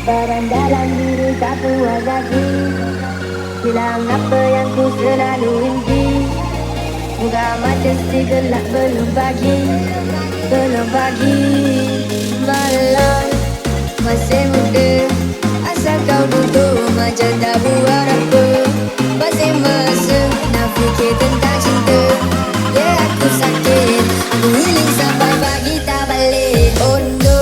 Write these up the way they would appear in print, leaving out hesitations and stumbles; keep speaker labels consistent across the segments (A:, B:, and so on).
A: Barang dalam diri tak puas lagi. Hilang apa yang ku selalu impi. Buka mata si gelap belum pagi. Belum pagi. Malam masih muda. Asal kau duduk macam tak buat apa. Masih masa nak fikir tentang cinta. Ya aku sakit. Aku healing sampai pagi tak balik. Oh no.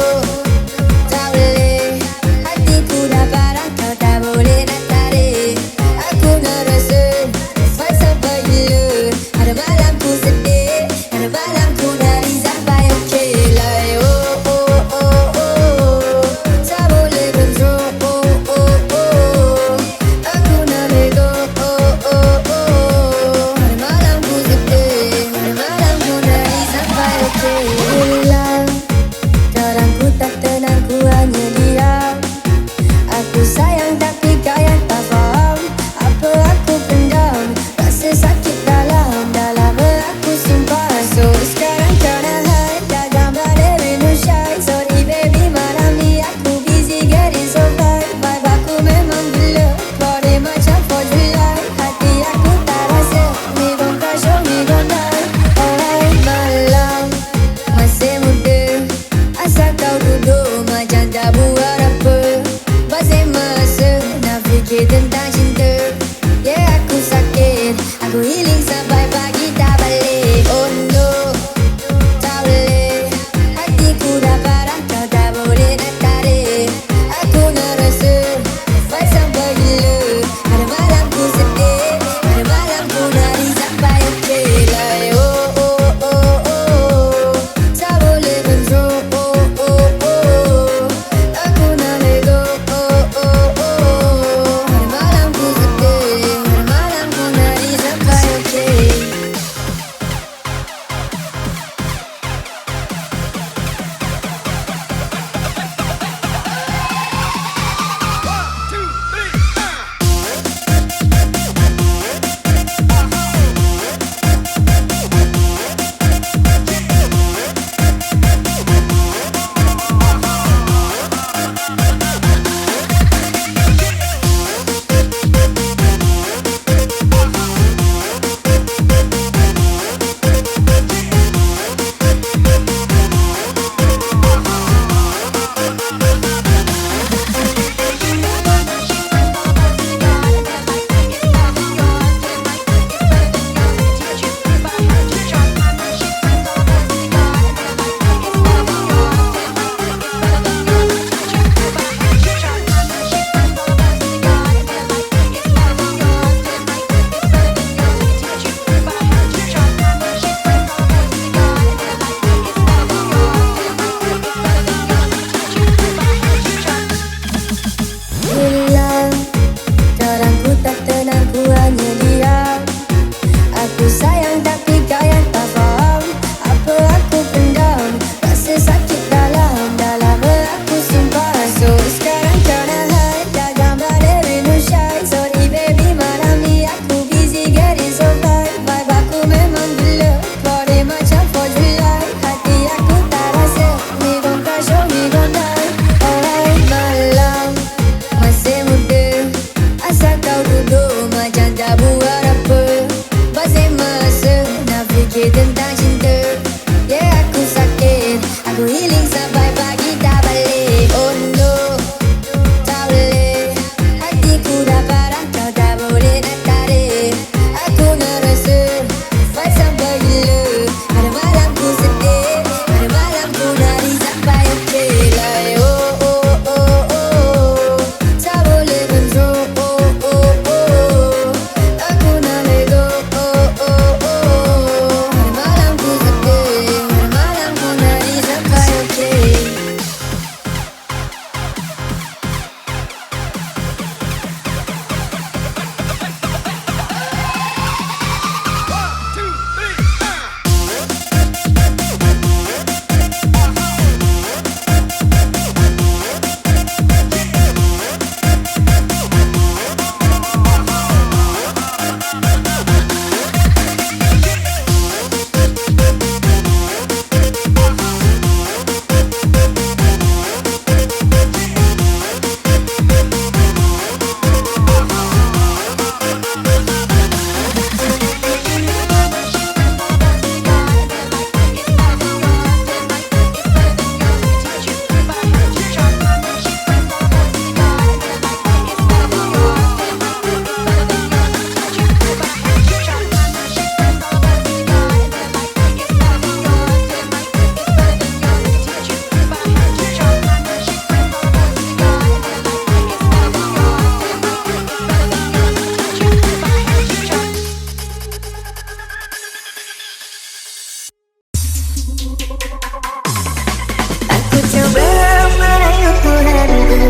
A: coba merayu Tuhanku,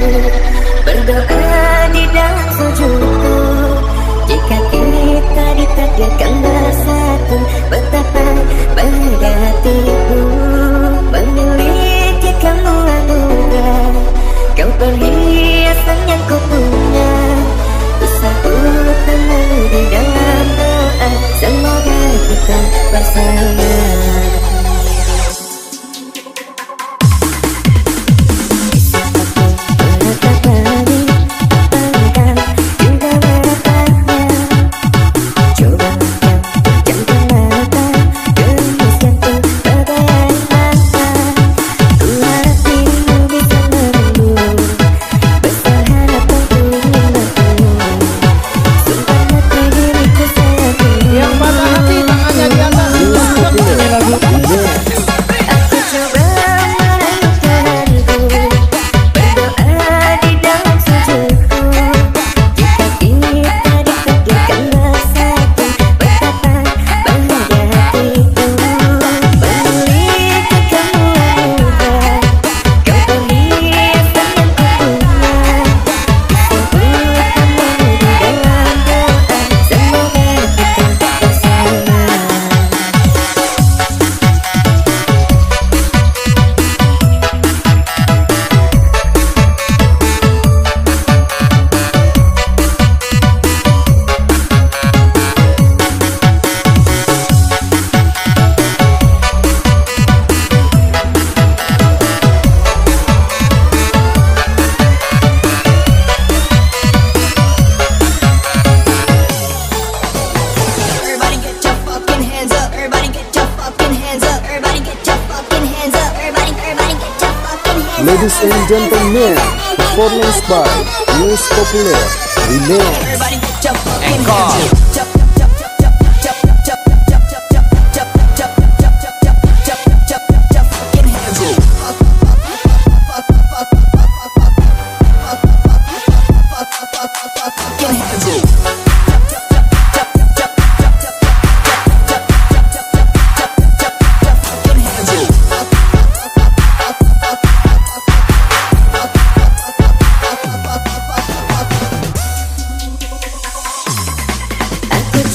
A: berdoa di dalam sujudku. Jika kita ditakdirkan bersatu, betapa bahagia hatiku memiliki kamu anugerah. Kau perhiasan yang ku punya, bisa ku tenang di dalam doa. Semoga kita bersama.
B: Ladies and gentlemen, performance by News Populer Remix.
A: Aku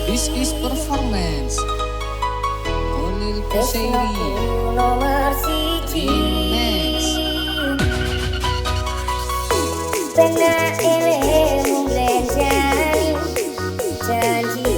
C: This is performance Kolil Kuseiri Remix.
A: Pernah elemu belanjani janji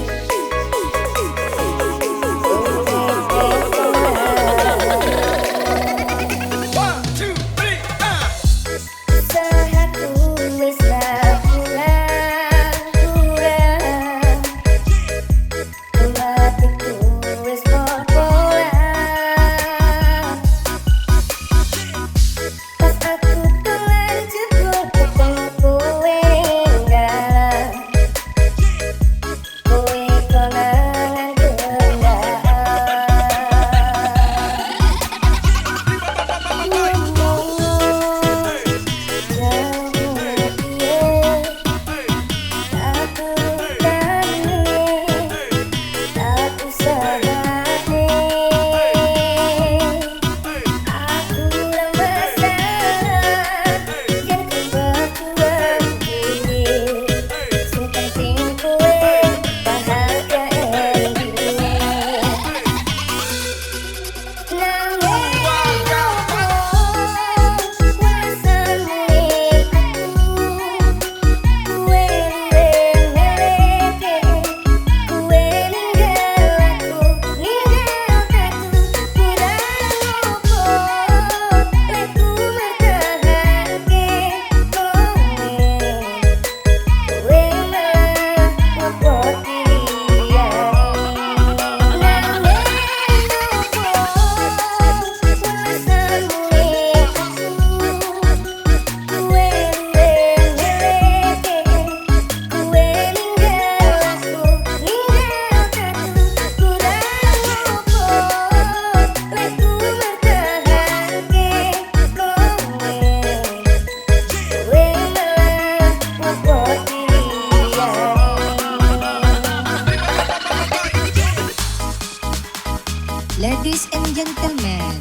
C: Ladies and gentlemen,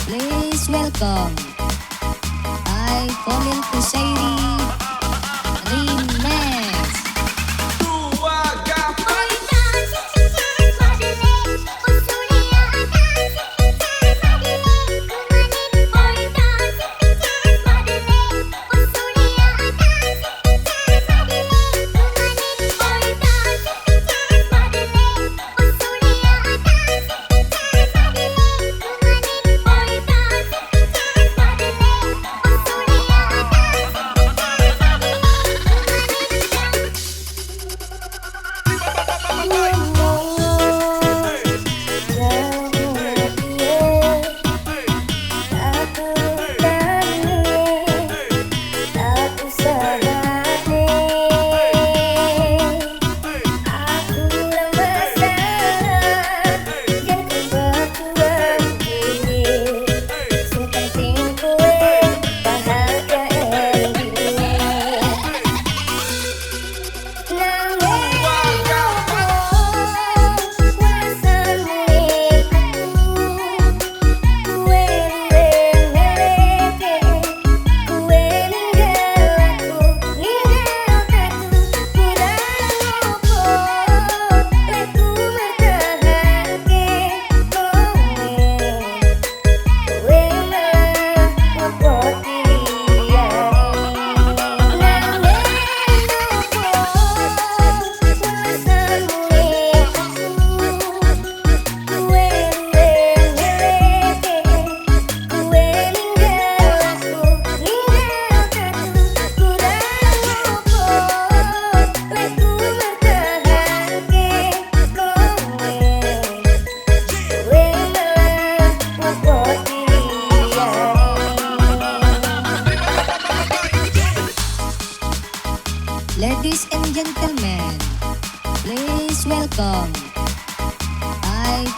C: please welcome I Kolil Kuseiri Remix.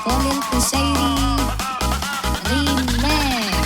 C: Khalil Kusairi Remix.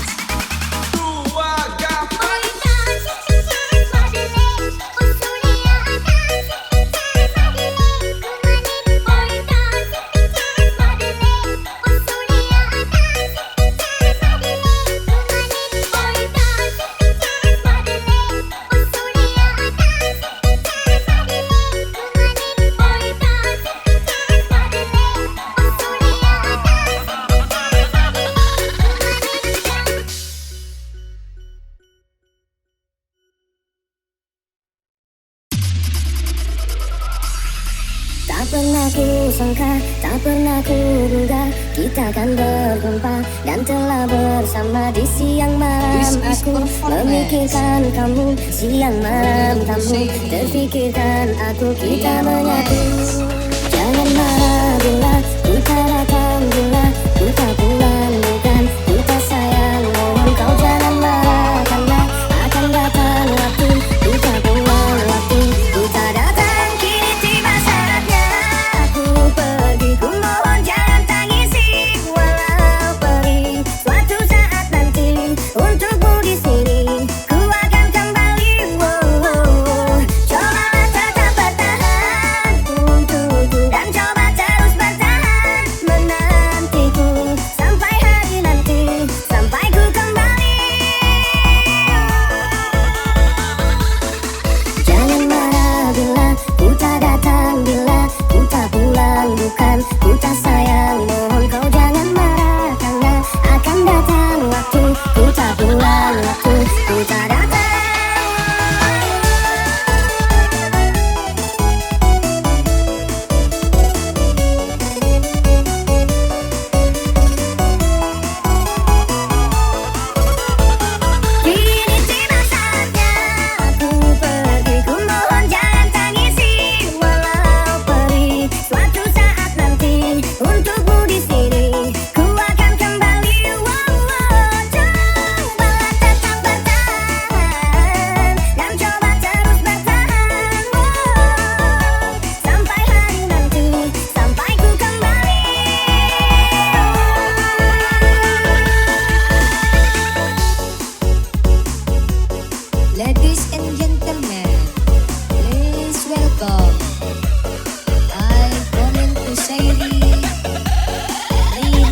A: Tak pernah ku sangka, tak pernah ku duga kita akan berjumpa dan telah bersama di siang malam. Aku memikirkan kamu, siang malam kamu terfikirkan aku, kita menyatu. Jangan marah bila ku tak datang, bila ku tak pulang, bukan ku tak sayang. Mohon kau jangan marah karena akan datang waktu ku tak pulang, waktu ku tak datang. Kini tiba saatnya aku pergi, ku mohon jangan tangisi. Walau pergi suatu saat nanti, untukmu di sini ku akan kembali. Cobalah tetap bertahan untukku dan coba terus bertahan menantiku sampai hari nanti, sampai ku kembali. Jangan marah bila ku tak datang, bila ku tak pulang, bukan ku tak sayang. Mohon kau jangan marah karena akan datang waktu ku tak pulang, waktu ku tak datang. Kini tiba saatnya aku pergi, ku mohon jangan tangisi. Walau pergi suatu saat nanti, untukmu di sini ku akan kembali. Cobalah tetap bertahan dan coba terus bertahan sampai hari nanti, sampai ku kembali.
C: Ladies and gentlemen, please welcome I Khalil Kusairi Remix.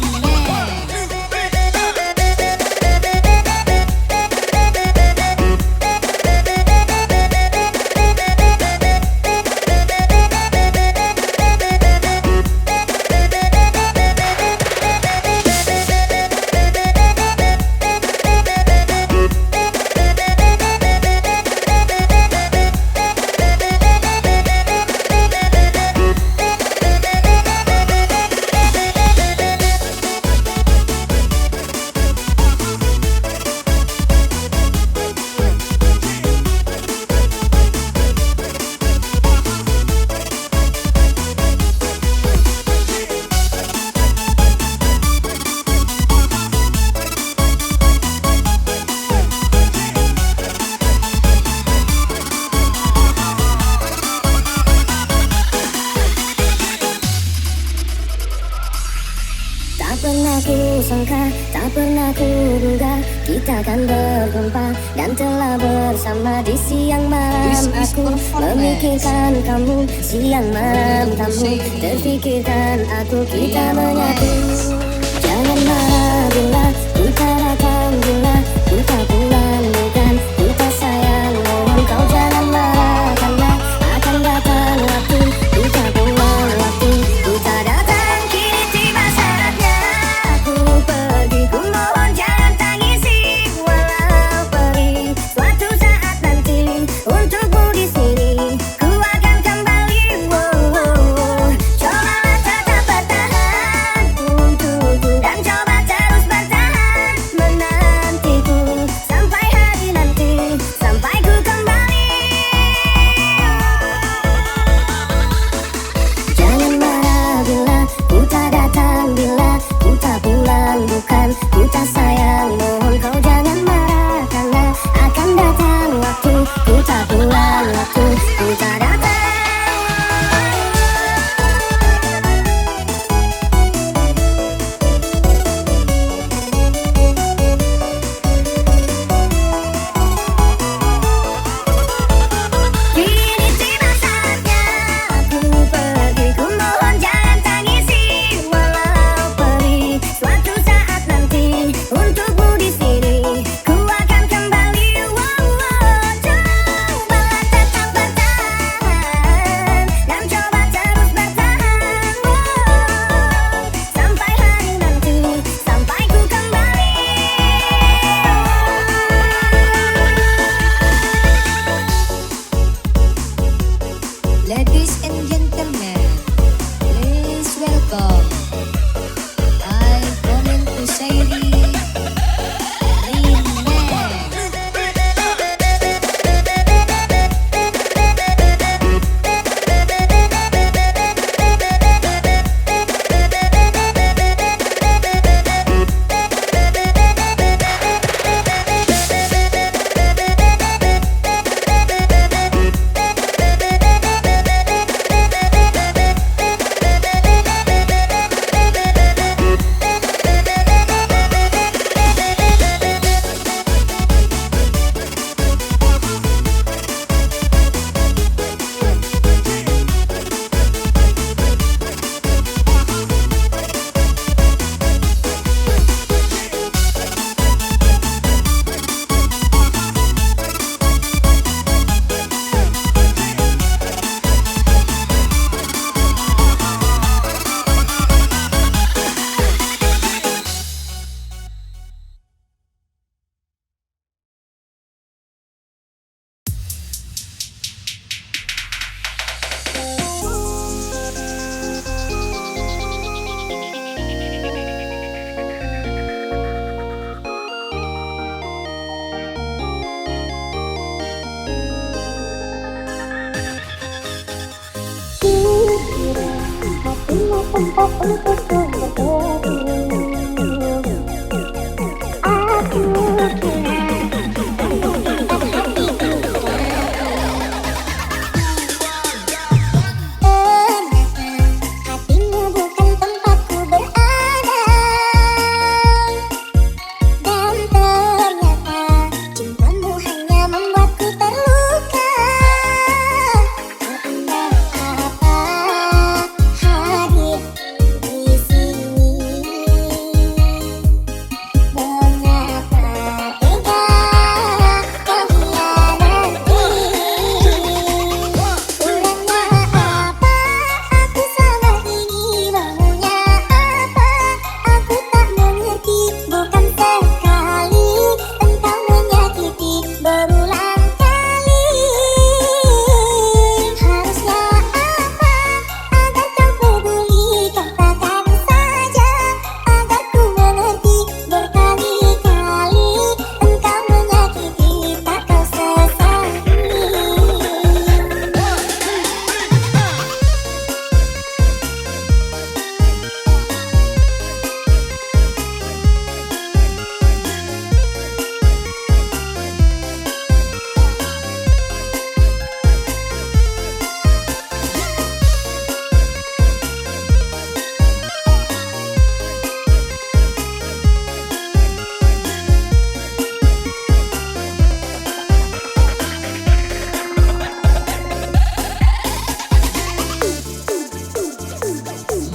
C: Tak pernah ku sangka, tak pernah ku duga kita akan berjumpa dan telah bersama di siang malam. Aku memikirkan kamu, siang malam kamu terfikirkan aku, kita menyatu. Jangan marah bila ku tak datang, bila ku tak pulang, bukan ku tak sayang. Mohon kau jangan marah karena akan datang waktu ku tak pulang, waktu ku tak datang. Kini tiba saatnya aku pergi, ku mohon jangan tangisi. Walau pergi suatu saat nanti, untukmu di sini ku akan kembali. Cobalah tetap bertahan tempat untukku berteduh. Aku kira untuk hatiku. Hatimu bukan tempatku berada, dan ternyata cintamu hanya membuatku terluka. Terindah apa hadir di sini? Mengapa tega kau hianati? Kurangnya apa aku salah ini? Maunya apa? Aku tak mengerti. Bukan sekali engkau menyakiti berulang kali. Harusnya apa agar kau peduli? Katakan saja agar ku mengerti. Berkali-kali engkau menyakiti, tak kau sesali.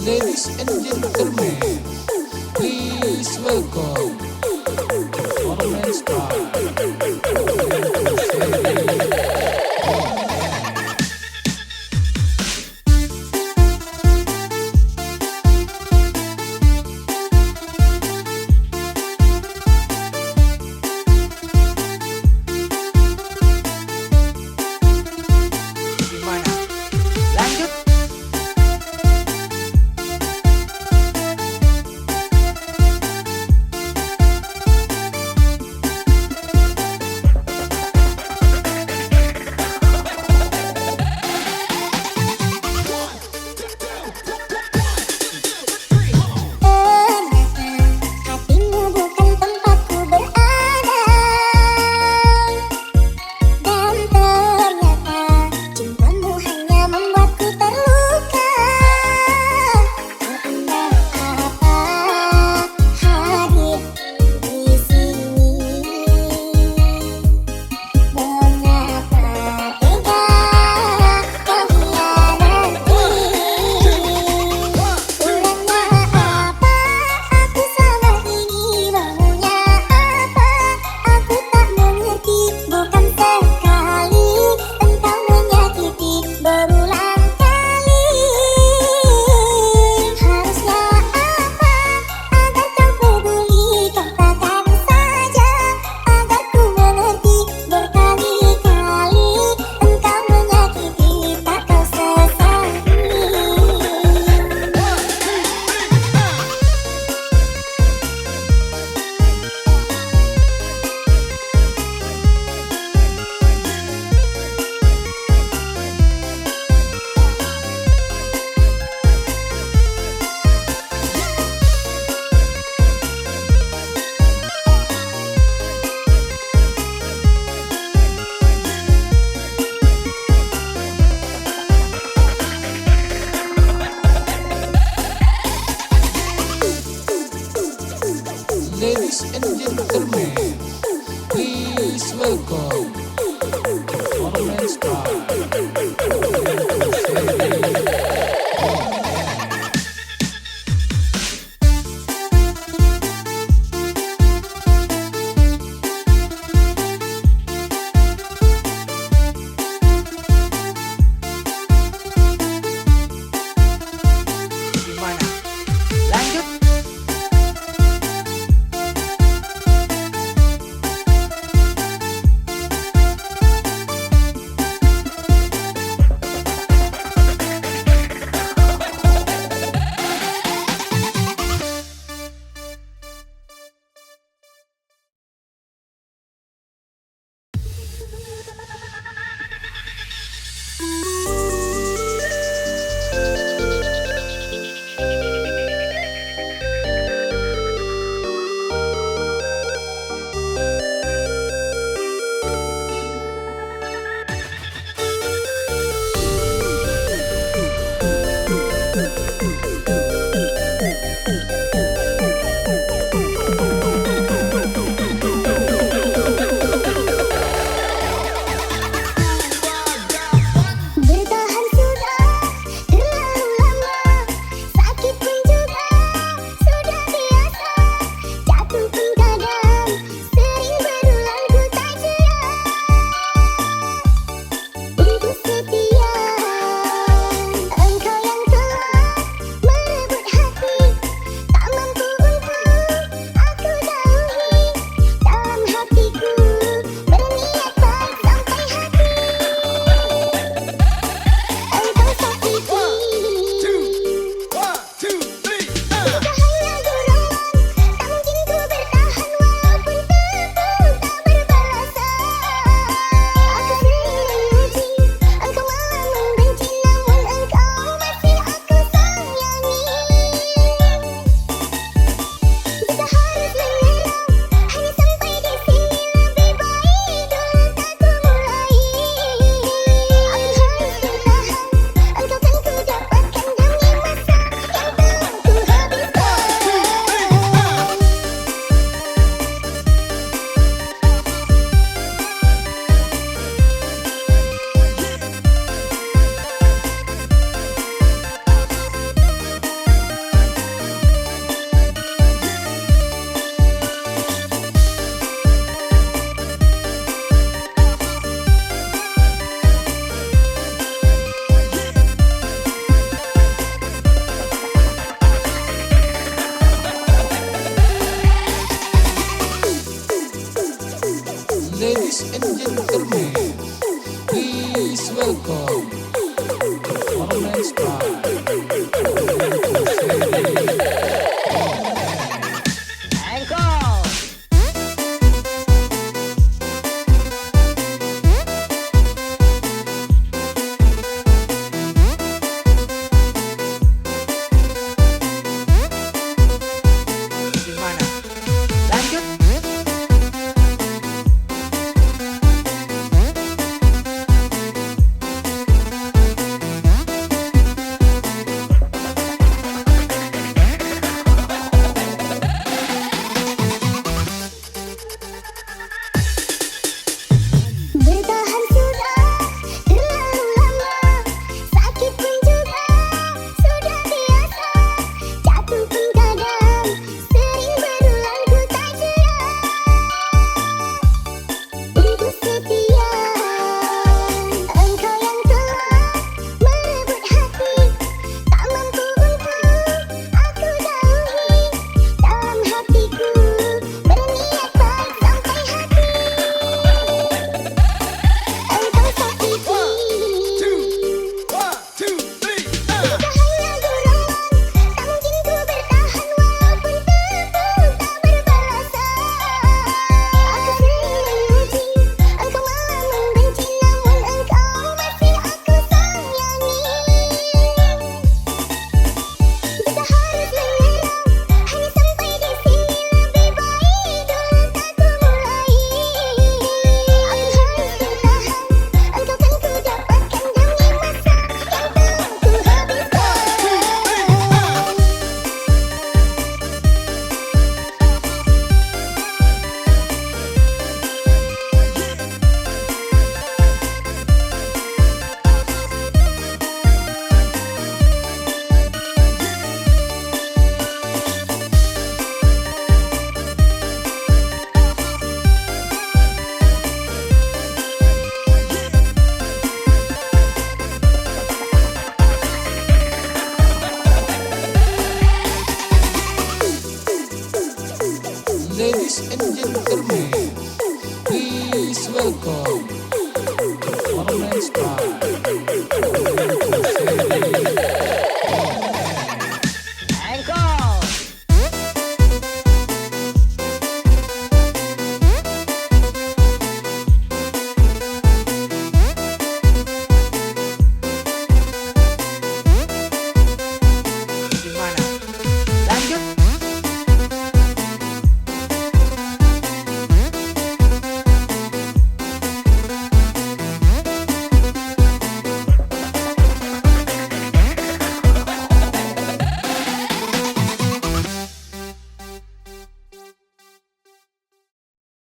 D: Ladies and gentlemen, please welcome Coment
E: Gimana? Lanjut.
C: Hatimu bukan tempatku berada, dan ternyata cintamu hanya membuatku terluka. Terindah apa hadir di sini? Mengapa tega kau hianati? Kurangnya apa aku salah ini? Maunya apa? Aku tak mengerti. Bukan sekali engkau menyakiti berulang kali. Harusnya apa agar kau peduli? Katakan saja agar ku mengerti. Berkali-kali engkau menyakiti, tak kau sesali.
D: Ladies and gentlemen, please welcome Coment
E: Gimana? Lanjut.
D: Ladies and gentlemen, please welcome performance by
E: Gimana? Lanjut.
C: Bertahan sudah terlalu lama, sakit pun juga sudah biasa, jatuh pun kadang sering berulang, ku tak jera untuk setia. Engkau yang telah merebut hati, tak mampu untuk aku jauhi. Dalam hatiku berniat baik sampai hati. Engkau sakiti, jika hanya gerangan, tak mungkin ku bertahan walaupun teguh tak berbalasan. Aku sering memuji, engkau malah membenci, namun engkau masih aku sayangi. Jika harus menyerah, hanya sampai di sini, lebih baik dulu tak ku mulai. Aku harus bertahan, engkau kan ku dapatkan demi masa yang telah ku habiskan.
D: Ladies and gentlemen,